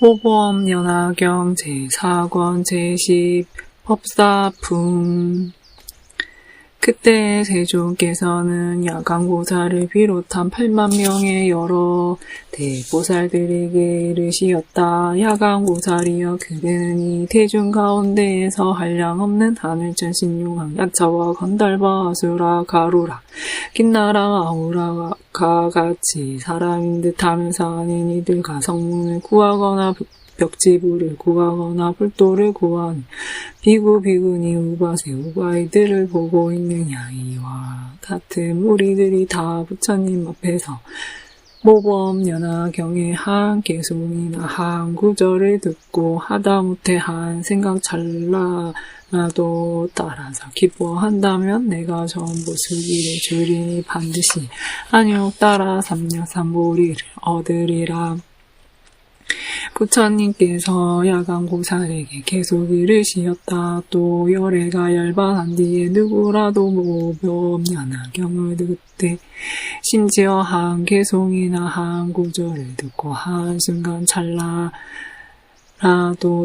모범 연하경 제4권 제10 법사품. 그때 세존께서는 야간보살을 비롯한 8만 명의 여러 대보살들에게 이르시었다. 야간보살이여, 그대는 이 대중 가운데에서 한량없는 하늘천 신용왕 야차와 건달바 아수라 가루라 긴나라 아우라가 같이 사람인 듯 하면서 아닌 이들과 성문을 구하거나 벽지부를 구하거나 불도를 구하니 비구비구니 우바세 우바이들을 보고 있느냐. 이와 같은 무리들이 다 부처님 앞에서 모범 연하경의 한 개송이나 한 구절을 듣고 하다못해 한 생각 찰나라도 따라서 기뻐한다면 내가 전부 수기를 주리니 반드시 안욕 따라 삼려삼보리를 얻으리라. 부처님께서 야간보살에게 계속 이르시었다. 또 열애가 열반한 뒤에 누구라도 모범 연하경을 듣되 심지어 한 개송이나 한 구절을 듣고 한순간 찰나라도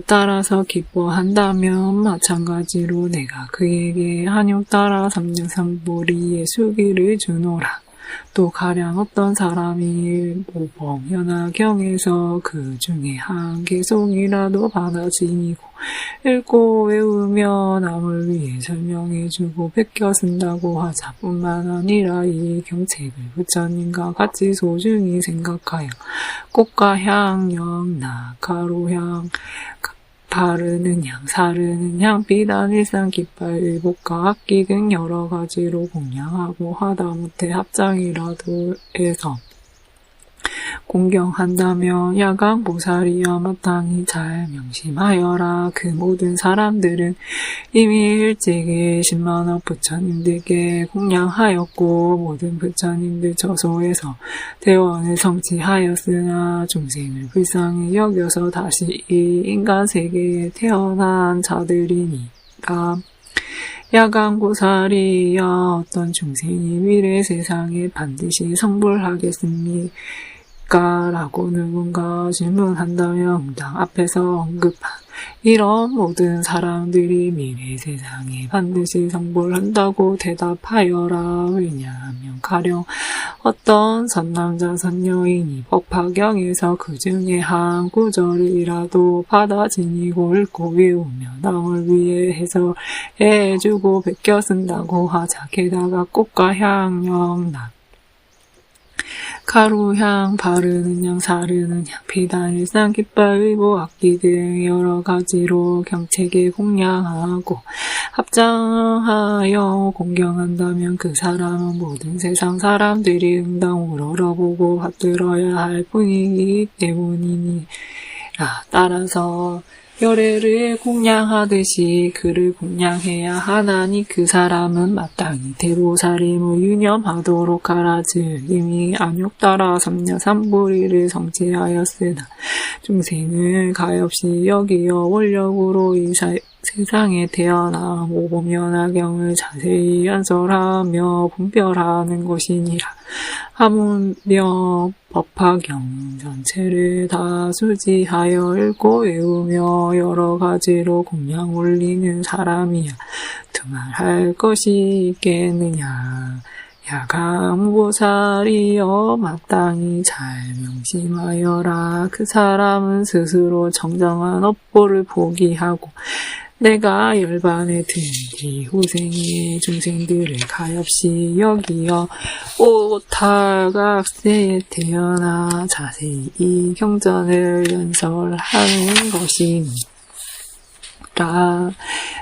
따라서 기뻐한다면 마찬가지로 내가 그에게 한욕 따라 삼려삼보리의 수기를 주노라. 또 가령 어떤 사람이 모범 연하경에서 그 중에 한 개송이라도 받아 지니고 읽고 외우며 남을 위해 설명해주고 베껴 쓴다고 하자뿐만 아니라 이 경책을 부처님과 같이 소중히 생각하여 꽃과 향, 영, 가루향, 바르는 향, 사르는 향, 비단, 일상, 깃발, 의복과 악기 등 여러 가지로 공양하고 하다못해 합장이라도 해서 공경한다며 야간보살이여 마땅히 잘 명심하여라. 그 모든 사람들은 이미 일찍이 10만억 부처님들께 공양하였고 모든 부처님들 저소에서 대원을 성취하였으나 중생을 불쌍히 여겨서 다시 이 인간 세계에 태어난 자들이니까. 야간보살이여, 어떤 중생이 미래 세상에 반드시 성불하겠습니까? 라고 누군가 질문한다면 응당 앞에서 언급한 이런 모든 사람들이 미래 세상에 반드시 성불한다고 대답하여라. 왜냐하면 가령 어떤 선남자 선녀인이 법화경에서 그 중에 한 구절이라도 받아 지니고 읽고 외우며 남을 위해 해설해주고 베껴 쓴다고 하자. 게다가 꽃과 향, 영, 가루향, 바르는 향, 사르는 향, 비단, 일상, 깃발, 의복, 악기 등 여러 가지로 경책에 공양하고 합장하여 공경한다면 그 사람은 모든 세상 사람들이 응당 우러러보고 받들어야 할 뿐이기 때문이니라. 따라서 열애를 공양하듯이 그를 공양해야 하나니 그 사람은 마땅히 대보살임을 유념하도록 하라. 즉 이미 안욕 따라 삼려삼보리를 성취하였으나 중생을 가엾이 여기어 원력으로 이 세상에 태어나 모범 연하경을 자세히 연설하며 분별하는 것이니라. 하물며 법화경 전체를 다 수지하여 읽고 외우며 여러 가지로 공양 올리는 사람이야 두말할 것이 있겠느냐. 야간보살이여 마땅히 잘 명심하여라. 그 사람은 스스로 정정한 업보를 포기하고 내가 열반에 든 뒤 후생의 중생들을 가엾이 여기어 오타각세에 태어나 자세히 이 경전을 연설하는 것이니라.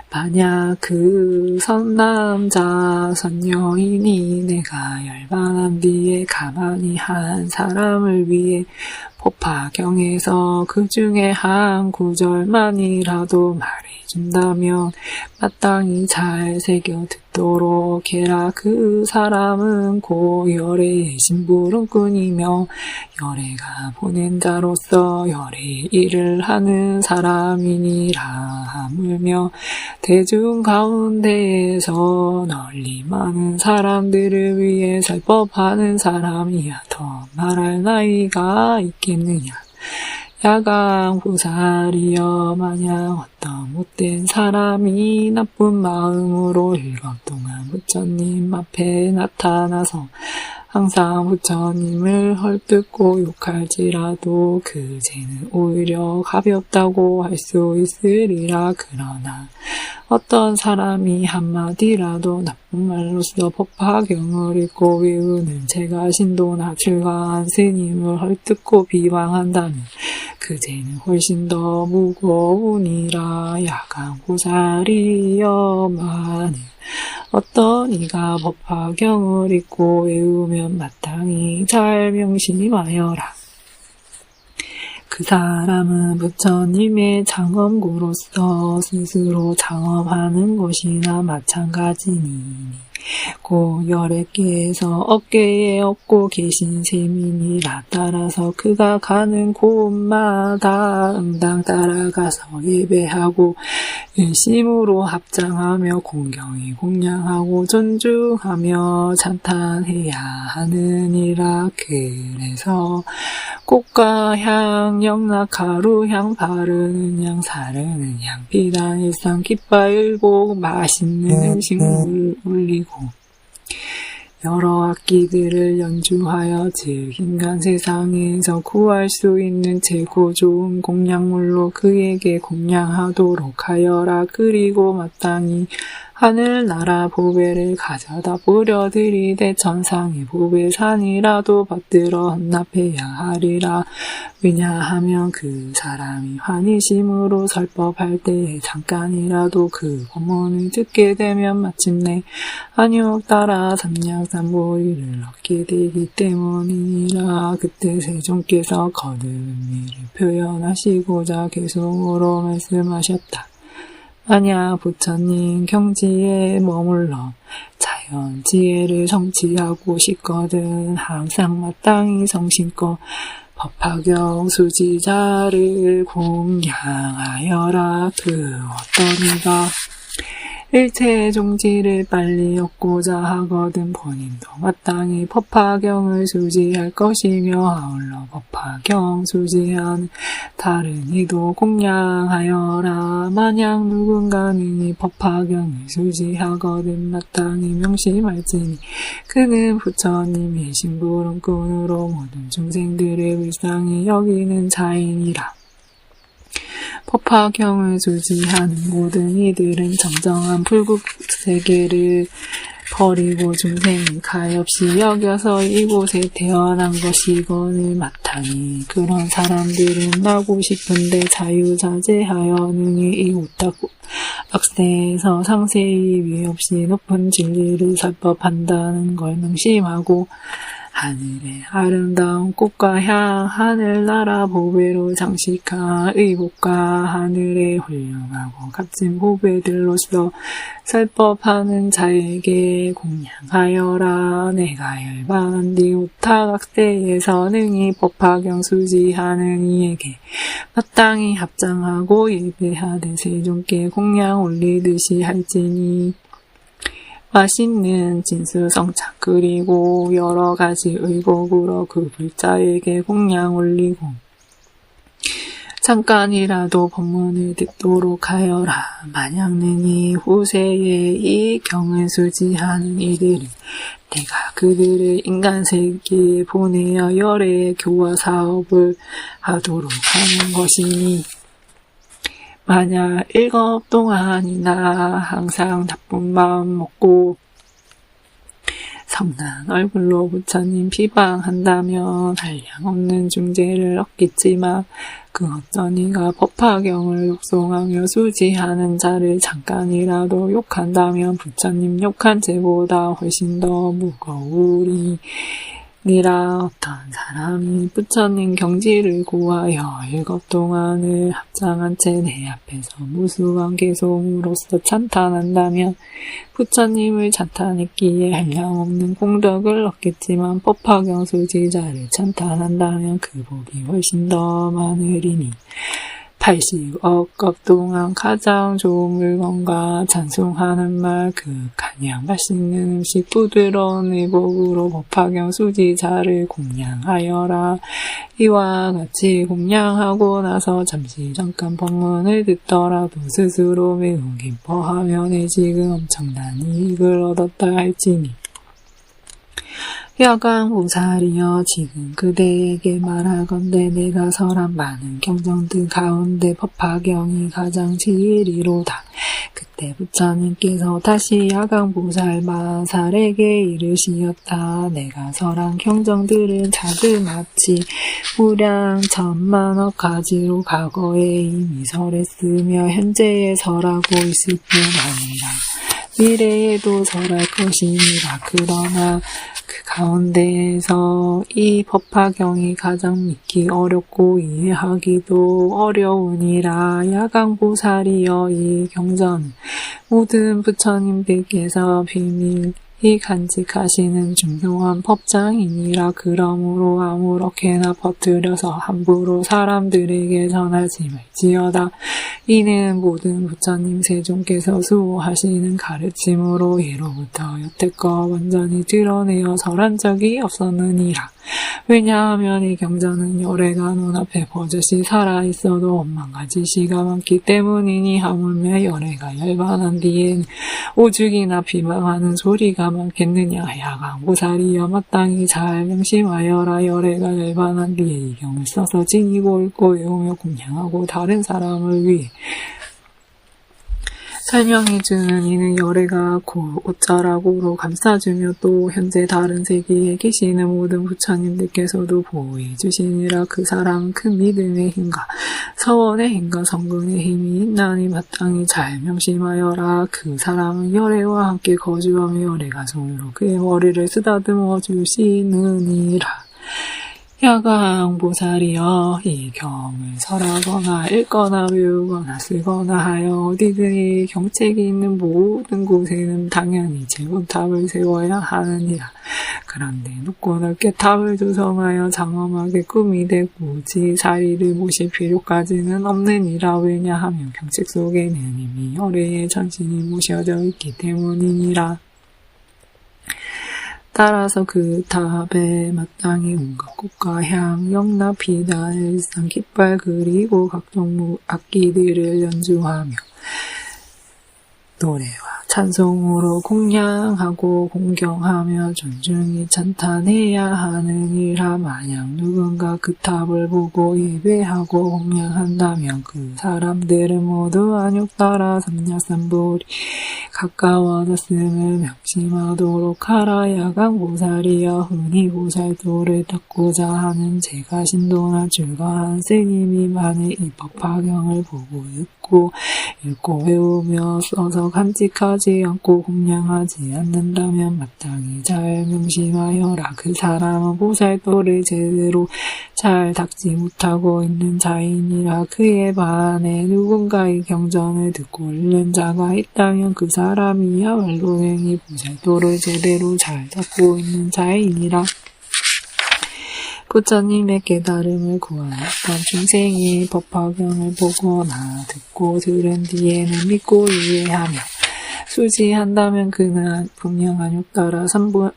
만약 그 선남자 선녀인이 내가 열반한 뒤에 가만히 한 사람을 위해 법화경에서 그 중에 한 구절만이라도 말해준다면 마땅히 잘 새겨 듣도록 해라. 그 사람은 고 열애의 심부름꾼이며 열애가 보낸 자로서 열애의 일을 하는 사람이니라. 하물며 대중 가운데에서 널리 많은 사람들을 위해 설법하는 사람이야 더 말할 나이가 있겠느냐. 야강 보살이여 마냥 어떤 못된 사람이 나쁜 마음으로 7 동안 부처님 앞에 나타나서 항상 부처님을 헐뜯고 욕할지라도 그 죄는 오히려 가볍다고 할 수 있으리라. 그러나 어떤 사람이 한마디라도 나쁜 말로써 법화경을 읽고 외우는 제가 신도나 출가한 스님을 헐뜯고 비방한다면 그 죄는 훨씬 더 무거우니라. 야강보살이여 마늘 어떤 이가 법화경을 읽고 외우면 마땅히 잘 명심하여라. 그 사람은 부처님의 장엄구로서 스스로 장엄하는 것이나 마찬가지니 고 열애께서 어깨에 업고 계신 셈이니라. 따라서 그가 가는 곳마다 응당 따라가서 예배하고 일심으로 합장하며 공경히 공양하고 존중하며 찬탄해야 하느니라. 그래서 꽃과 향, 영락하루 향, 바르는 향, 사르는 향, 비단 일상 깃발고 맛있는 음식물을 올리고 여러 악기들을 연주하여 즉 인간 세상에서 구할 수 있는 최고 좋은 공양물로 그에게 공양하도록 하여라. 그리고 마땅히 하늘나라 보배를 가져다 뿌려들이되 천상의 보배산이라도 받들어 헌납해야 하리라. 왜냐하면 그 사람이 환희심으로 설법할 때에 잠깐이라도 그 법문을 듣게 되면 마침내 안욕 따라 삼약삼보리를 얻게 되기 때문이니라. 그때 세존께서 거듭은 미를 표현하시고자 계속으로 말씀하셨다. 만약 부처님 경지에 머물러 자연 지혜를 성취하고 싶거든 항상 마땅히 성심껏 법화경 수지자를 공양하여라. 그 어떤 이가 일체의 종지를 빨리 얻고자 하거든 본인도 마땅히 법화경을 수지할 것이며 아울러 법화경 수지하는 다른 이도 공양하여라. 만약 누군가는 이 법화경을 수지하거든 마땅히 명심할지니 그는 부처님의 심부름꾼으로 모든 중생들의 불쌍히 여기는 자이니라. 법화경을 수지하는 모든 이들은 정정한 불국세계를 버리고 중생을 가엾이 여겨서 이곳에 태어난 것이거늘 마땅히 그런 사람들은 나고 싶은데 자유자재하여 능히 이웃 악세에서 상세히 위에 없이 높은 진리를 설법한다는 걸 명심하고 하늘의 아름다운 꽃과 향, 하늘나라 보배로 장식한 의복과 하늘의 훌륭하고 값진 보배들로서 설법하는 자에게 공양하여라. 내가 열반한 뒤 우타각대에서 능히 법화경 수지하는 이에게 마땅히 합장하고 예배하되 세존께 공양 올리듯이 할지니 맛있는 진수성찬 그리고 여러 가지 의복으로 그 불자에게 공양 올리고 잠깐이라도 법문을 듣도록 하여라. 만약 능히 후세에 이 경을 수지하는 이들은 내가 그들을 인간세계에 보내어 열애의 교화 사업을 하도록 하는 것이니 만약 7 동안이나 항상 나쁜 마음 먹고 성난 얼굴로 부처님 비방한다면 한량없는 중재를 얻겠지만 그 어떤 이가 법화경을 욕송하며 수지하는 자를 잠깐이라도 욕한다면 부처님 욕한 죄보다 훨씬 더 무거우리. 니라. 어떤 사람이 부처님 경지를 구하여 7 동안을 합장한 채 내 앞에서 무수한 개송으로서 찬탄한다면 부처님을 찬탄했기에 한량없는功德을 얻겠지만 법화경 수지자를 찬탄한다면 그 복이 훨씬 더 많으리니 80억 것 동안 가장 좋은 물건과 찬송하는 말, 가냥 맛있는 음식, 부드러운 의복으로 법화경 수지자를 공양하여라. 이와 같이 공양하고 나서 잠시 잠깐 법문을 듣더라도 스스로 매우 기뻐하며 내 지금 엄청난 이익을 얻었다 할지니, 야강보살이여, 지금 그대에게 말하건대 내가 설한 많은 경전들 가운데 법화경이 가장 지일이로다. 그때 부처님께서 다시 야강보살 마살에게 이르시었다. 내가 설한 경전들은 자그마치 무량 천만억 가지로 과거에 이미 설했으며 현재에 설하고 있을 뿐 아니라 미래에도 설할 것이니라. 그러나 그 가운데에서 이 법화경이 가장 믿기 어렵고 이해하기도 어려우니라. 야강보살이여, 이 경전은 모든 부처님들께서 비밀히 간직하시는 중요한 법장이니라. 그러므로 아무렇게나 퍼뜨려서 함부로 사람들에게 전하지 말지어다. 이는 모든 부처님 세존께서 수호하시는 가르침으로 예로부터 여태껏 완전히 드러내어 설한 적이 없었느니라. 왜냐하면 이 경전은 열애가 눈앞에 버젓이 살아있어도 원망가지 시가 많기 때문이니, 하물며 열애가 열반한 뒤엔 오죽이나 비방하는 소리가 많겠느냐. 야강보살이여, 마땅히 잘 명심하여라. 열애가 열반한 뒤에 이 경을 써서 지니고 읽고 외우며 공양하고 다른 사람을 위해 설명해주는 이는 열애가 곧 옷자락으로 감싸주며 또 현재 다른 세계에 계시는 모든 부처님들께서도 보호해주시니라. 그 사람은 큰 믿음의 힘과 서원의 힘과 성근의 힘이 있나니 마땅히 잘 명심하여라. 그 사람은 열애와 함께 거주하며 열애가 손으로 그의 머리를 쓰다듬어 주시느니라. 야강보살이여, 이 경을 설하거나 읽거나 외우거나 쓰거나 하여 어디든 이 경책이 있는 모든 곳에는 당연히 제본탑을 세워야 하느니라. 그런데 높고 넓게 탑을 조성하여 장엄하게 꾸미되고 지사리를 모실 필요까지는 없느니라. 왜냐하면 경책 속에는 이미 열애의 전신이 모셔져 있기 때문이니라. 따라서 그 탑에 마땅히 온갖 꽃과 향, 영락, 비단, 일상, 깃발 그리고 각종 악기들을 연주하며 노래와 찬송으로 공양하고 공경하며 존중히 찬탄해야 하느니라. 만약 누군가 그 탑을 보고 예배하고 공양한다면 그 사람들은 모두 안욕따라 삼냐삼불이 가까워졌음을 명심하도록 하라. 야강보살이여, 흔히 보살도를 닦고자 하는 제가 신도나 출가한 스님이 만일 이 법화경을 보고 읽고 외우며 써서 간직하지 않고 공양하지 않는다면 마땅히 잘 명심하여라. 그 사람은 보살도를 제대로 잘 닦지 못하고 있는 자이니라. 그에 반해 누군가 이 경전을 듣고 읽는 자가 있다면 그 사람이야말로 능히 보살도를 제대로 잘 닦고 있는 자이니라. 부처님의 깨달음을 구하였던 중생이 법화경을 보거나 듣고 들은 뒤에는 믿고 이해하며 수지한다면 그는 분명한 욕따라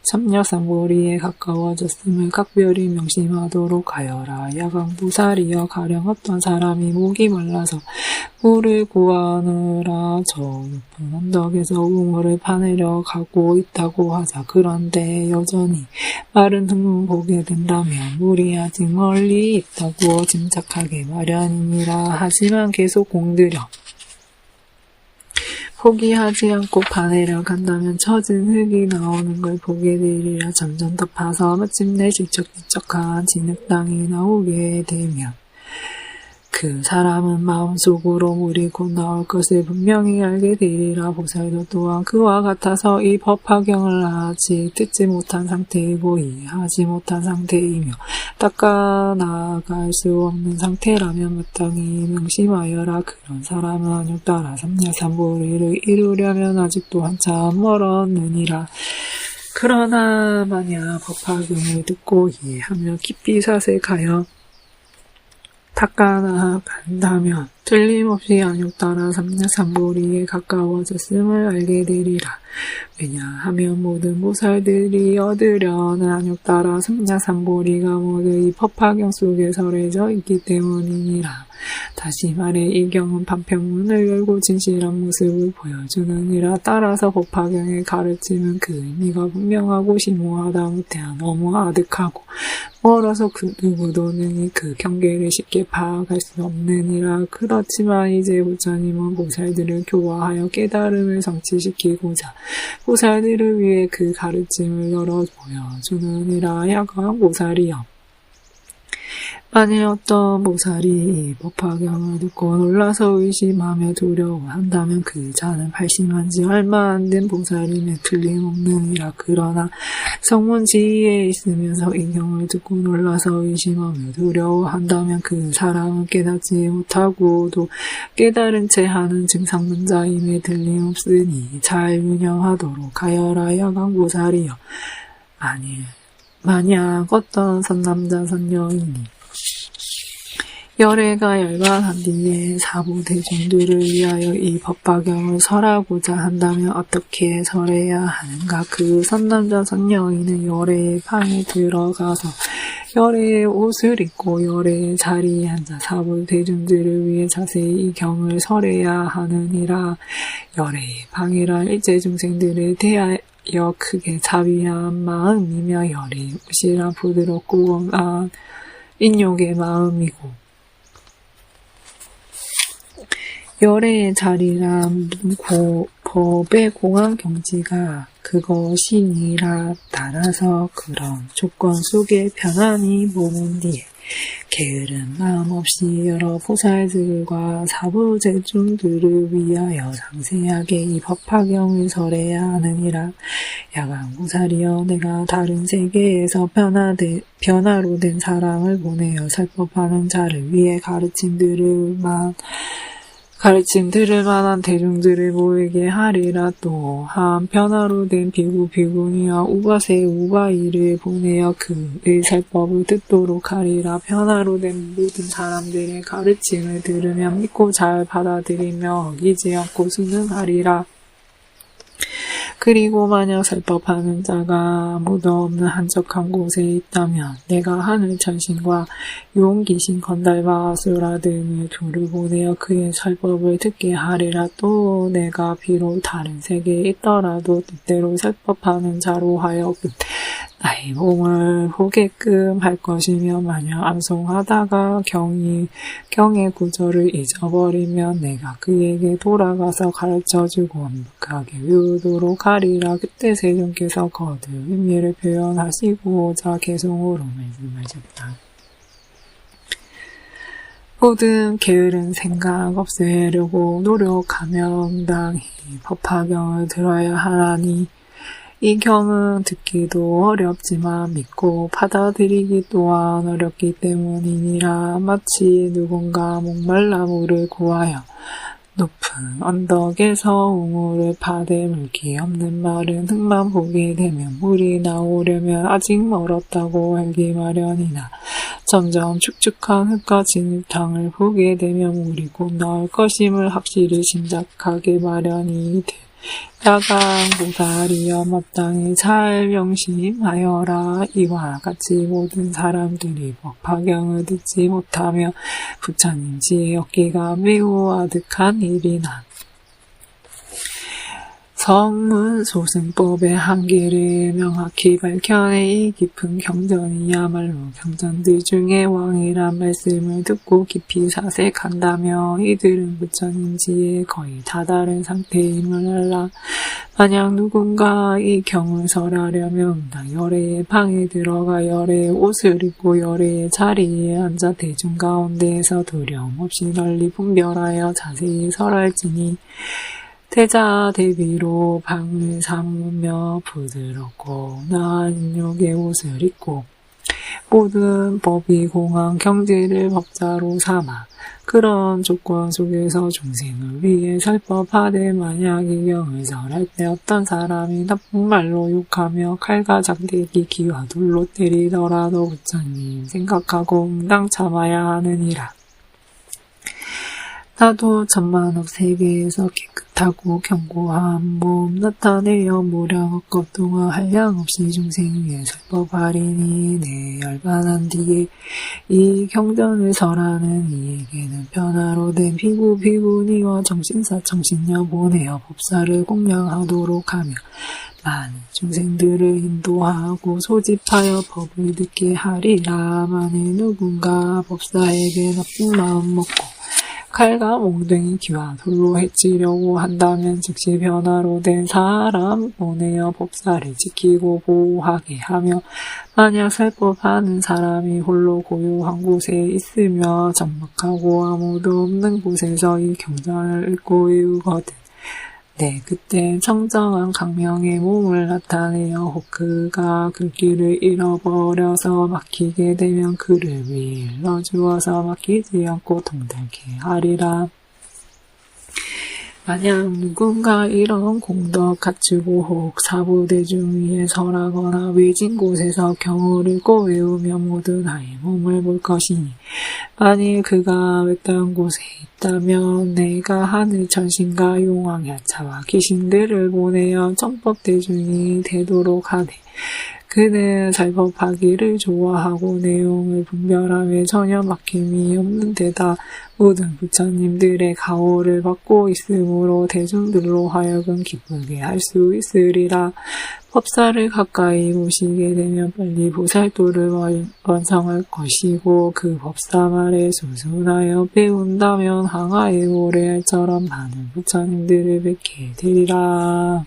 삼려삼보리에 가까워졌음을 각별히 명심하도록 하여라. 야강보살이여, 가령 어떤 사람이 목이 말라서 물을 구하느라 저 높은 언덕에서 우물을 파내려 가고 있다고 하자. 그런데 여전히 마른 흙만 보게 된다면 물이 아직 멀리 있다고 짐작하게 마련이니라. 하지만 계속 공들여 포기하지 않고 파내려 간다면 처진 흙이 나오는 걸 보게 되리라. 점점 더 파서 마침내 질척질척한 진흙 땅이 나오게 되면 그 사람은 마음속으로 물이 곧 나올 것을 분명히 알게 되리라. 보살도 또한 그와 같아서 이 법화경을 아직 듣지 못한 상태이고 이해하지 못한 상태이며 닦아 나아갈 수 없는 상태라면 마땅히 명심하여라. 그런 사람은 안욕따라 삼냐삼보리를 이루려면 아직도 한참 멀었느니라. 그러나 만약 법화경을 듣고 이해하며 깊이 사색하여 닦아 나아간다면 틀림없이 안욕 따라 삼냐삼보리에 가까워졌음을 알게 되리라. 왜냐하면 모든 보살들이 얻으려는 안욕 따라 삼냐삼보리가 모두 이 법화경 속에 설해져 있기 때문이니라. 다시 말해 이 경은 판평문을 열고 진실한 모습을 보여주느니라. 따라서 법화경의 가르침은 그 의미가 분명하고 심오하다 못해 너무 아득하고 멀어서 그 누구도 능히 그 경계를 쉽게 파악할 수 없느니라. 그렇지만 이제 부처님은 보살들을 교화하여 깨달음을 성취시키고자 보살들을 위해 그 가르침을 열어 보여주느니라. 야광 보살이여, 만일 어떤 보살이 이 법화경을 듣고 놀라서 의심하며 두려워한다면 그 자는 발심한 지 얼마 안 된 보살임에 틀림없느니라. 그러나 성문지위에 있으면서 이 경을 듣고 놀라서 의심하며 두려워한다면 그 사람은 깨닫지 못하고도 깨달은 채 하는 증상문자임에 틀림없으니 잘 유념하도록 하여라. 야광보살이여, 만약 어떤 선남자 선녀이니 열애가 열반한 뒤에 사부 대중들을 위하여 이 법화경을 설하고자 한다면 어떻게 설해야 하는가? 그 선남자 선녀인은 열애의 방에 들어가서 열애의 옷을 입고 열애의 자리에 앉아 사부 대중들을 위해 자세히 이 경을 설해야 하느니라. 열애의 방이라 일체 중생들에 대하여 크게 자비한 마음이며 열애의 옷이란 부드럽고 원한 인욕의 마음이고 열애의 자리란 법의 공한 경지가 그것이니라. 따라서 그런 조건 속에 편안히 모는 뒤에 게으른 마음 없이 여러 보살들과 사부제중들을 위하여 상세하게 이 법화경을 설해야 하느니라. 야광보살이여, 내가 다른 세계에서 변화로 된 사람을 보내어 설법하는 자를 위해 가르침 들을 만한 대중들을 모이게 하리라. 또한 변화로 된 비구 비구니와 우바세 우바이를 보내어 그의 설법을 듣도록 하리라. 변화로 된 모든 사람들의 가르침을 들으면 믿고 잘 받아들이며 어기지 않고 순응하리라. 그리고 만약 설법하는 자가 아무도 없는 한적한 곳에 있다면 내가 하늘 천신과 용귀신 건달과 아수라 등을 둘을 보내어 그의 설법을 듣게 하리라. 또 내가 비록 다른 세계에 있더라도 뜻대로 설법하는 자로 하여금 나의 몸을 보게끔 할 것이며, 만약 암송하다가 경의 구절을 잊어버리면 내가 그에게 돌아가서 가르쳐주고 완벽하게 외우도록 하리라. 그때 세존께서 거듭 의미를 표현하시고자 개송으로 말씀하셨다. 모든 게으른 생각 없애려고 노력하며 응당히 법화경을 들어야 하나니, 이 경은 듣기도 어렵지만 믿고 받아들이기 또한 어렵기 때문이니라. 마치 누군가 목말라 물을 구하여 높은 언덕에서 우물을 파되 물기 없는 마른 흙만 보게 되면 물이 나오려면 아직 멀었다고 알기 마련이나, 점점 축축한 흙과 진흙탕을 보게 되면 물이 곧 나올 것임을 확실히 짐작하게 마련이 돼. 야광보살이여, 마땅히 잘 명심하여라. 이와 같이 모든 사람들이 법화경을 듣지 못하며 부처님 지혜 얻기가 매우 아득한 일이나, 성문소승법의 한계를 명확히 밝혀내 이 깊은 경전이야말로 경전들 중에 왕이란 말씀을 듣고 깊이 사색한다며 이들은 부처님 지혜에 거의 다다른 상태임을 알라. 만약 누군가 이 경을 설하려면 열애의 방에 들어가 열애의 옷을 입고 열애의 자리에 앉아 대중 가운데에서 두려움 없이 널리 분별하여 자세히 설할지니, 태자 대비로 방을 삼으며 부드럽고 나은 인욕의 옷을 입고 모든 법이 공한 경지를 법자로 삼아 그런 조건 속에서 중생을 위해 설법하되, 만약 이 경을 설할 때 어떤 사람이 나쁜 말로 욕하며 칼과 장대기 기와 돌로 때리더라도 부처님 생각하고 응당 참아야 하느니라. 나도 천만억 세계에서 깨끗하고 견고한 몸 나타내어 무량억 것 동안 한량없이 중생 위에 설법하리니 내 열반한 뒤에 이 경전을 설하는 이에게는 변화로 된 피구니와 정신사 정신녀 보내어 법사를 공양하도록 하며 많은 중생들을 인도하고 소집하여 법을 듣게 하리라. 만일 누군가 법사에게 나쁜 마음 먹고 칼과 몽둥이 기와 돌로 해치려고 한다면 즉시 변화로 된 사람 보내어 법사를 지키고 보호하게 하며 만약 설법하는 사람이 홀로 고요한 곳에 있으며 적막하고 아무도 없는 곳에서 이 경전을 읽고 외우거든 네, 그때 청정한 강명의 몸을 나타내어 혹 그가 그 길을 잃어버려서 막히게 되면 그를 밀어 주어서 막히지 않고 통달케 하리라. 만약 누군가 이런 공덕 갖추고 혹 사부대중 위에 설하거나 외진 곳에서 경을 읽고 외우며 모두 나의 몸을 볼 것이니 만일 그가 외딴 곳에 있다면 내가 하늘 천신과 용왕 야차와 귀신들을 보내어 정법대중이 되도록 하되 그는 설법하기를 좋아하고 내용을 분별함에 전혀 막힘이 없는 데다 모든 부처님들의 가호를 받고 있으므로 대중들로 하여금 기쁘게 할 수 있으리라. 법사를 가까이 모시게 되면 빨리 보살도를 완성할 것이고 그 법사 말에 순순하여 배운다면 항아에 오래 할처럼 많은 부처님들을 뵙게 되리라.